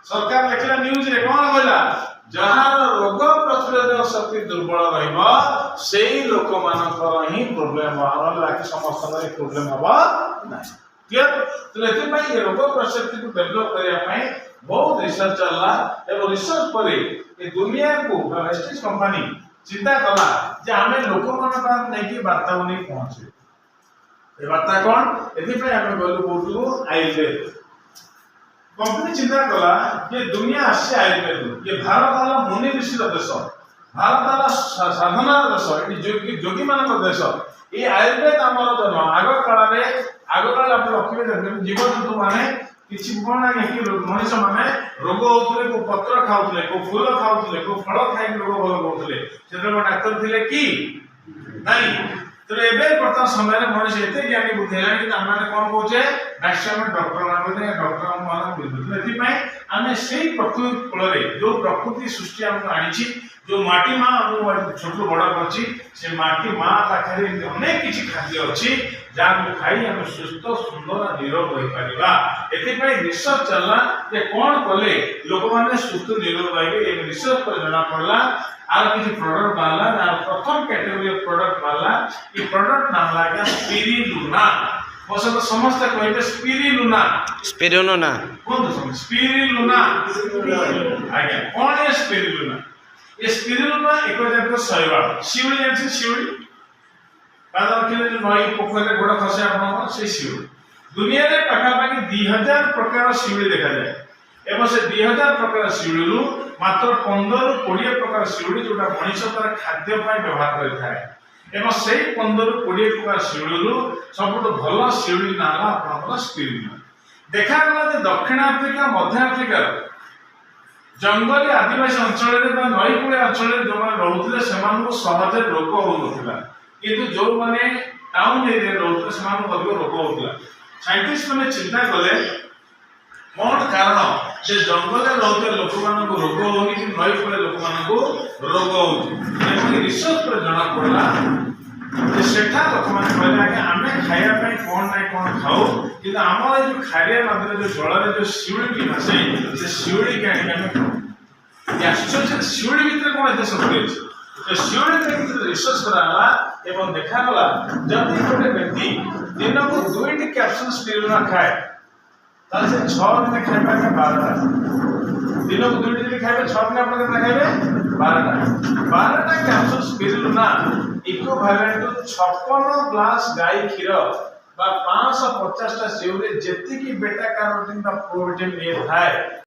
सरकार लिखला न्यूज रे कोन कहला जहार रोग प्रतिरोधक शक्ति दुर्बल रहइबा सेही लोक मानकर ही प्रॉब्लम आरल लाके समस्त रे प्रॉब्लम हबा ना क्लियर तो लेते भाई ये रोग प्रतिशक्ति को डेवलप करिया पई बहुत रिसर्च चलला एवं रिसर्च पर ये दुनिया को वेस्टेज कंपनी चिंता कला जे हमें लोक मानकर नै की वार्ता नहीं पहुंचे ए वार्ता कोन एथि पे हमें बोलु बोलु आयुर्वेद कंपनी चिंता कला ये दुनिया आसे आयुर्वेद ये भारत वाला मुनि ऋषि देश भारत वाला साधना देश ये जोगी मान देश ये आयुर्वेद आमर जन्म आग काल आप रखिबे देखबे जीव जंतु माने किछि कोन कि मनुष्य माने रोग होतले को पत्र खाउतले को फूल खाउतले को फल खाइ रोग भल होतले सेते डाक्टर थिले की नहीं तो एबे वर्तमान समय रे मनुष्य एते ज्ञानी बुद्धि हेलानी कि हमने कोन कहूचे मैक्सिमम डॉक्टर माने डॉक्टर मान बुद्धि एथि पय हमें सेही प्रकृति कोल रे जो प्रकृति सृष्टि हमको आनिछि जो माटी मां हम छोट बड़ करछि से माटी मां पाखरे अनेक किछि खाद्य अछि जाको खाई हम सुस्थ सुंदर निरोग होई परिबा एथि पय रिसर्च चलला जे कोन कले लोक माने सुस्थ निरोग रहबे ए रिसर्च पर जना पड़ला आर किछि प्रोडक्ट बाला आर प्रथम category of product Bala E product नाम लागा स्पिरुलिना बस तो समस्त कहबे स्पिरुलिना कोन तो स्पिरुलिना आगे कोन है स्पिरुलिना ये स्पिरुलिना एक जात शैवाल शिवली जानि शिवली पादर के नई पोखरे गोड़ खसे आपन से शिवली दुनिया रे पाखा पाखी 2000 प्रकार शिवली देखा जाए एवं से 2000 प्रकार शिवली मात्र 15 रु 20 प्रकार शिवली जोटा मनुष्य तर खाद्य पाई व्यवहार करि थाए एवं से 15 रु 20 प्रकार शिवली सबटो भलो शिवली नाला आपन स्पिरुलिना देखा गला जे दक्षिण अफ्रिका मध्य अफ्रिका जंगली आदिवासी अंचल रे नई कूले अंचल रे जो माने रहउथिले सेमान को सहज रोग होउनथिला किंतु जो माने टाउन एरिया रहउथिले सेमान को अधिक रोग होउथिला साइंटिस्ट माने चिंता कले कोन कारण जे जंगल रे रहउथिले लोक मान को रोग होउनी कि नई कूले लोक मान को रोग होउथि एमि रिसर्च पर जणा पड़ला जे सेठा लोक मान कहले कि हमें खाया पे कोन नै कोन खाओ कि हमर जो खारिया मात्रा जो जल रे जो शिवली की भाषे से शिवली के आने या शिवली भीतर कोन एते शक्ति अछि तो शिवली के भीतर रिसर्च कराला एवं देखा गला जब कोटे व्यक्ति दिन को 2 कैप्सूल स्पिरुलिना खाए ताल से 6 दिन खाइबा के 12टा दिन को 2 दिन खाइबे 6 दिन अपन केतना खाइबे 12टा capsule spirulina equivalent to 56 glass गाय क्षीर बा 550 टा सेउरे जेति की बेटा कैरोटीन का प्रोटीन ए थाए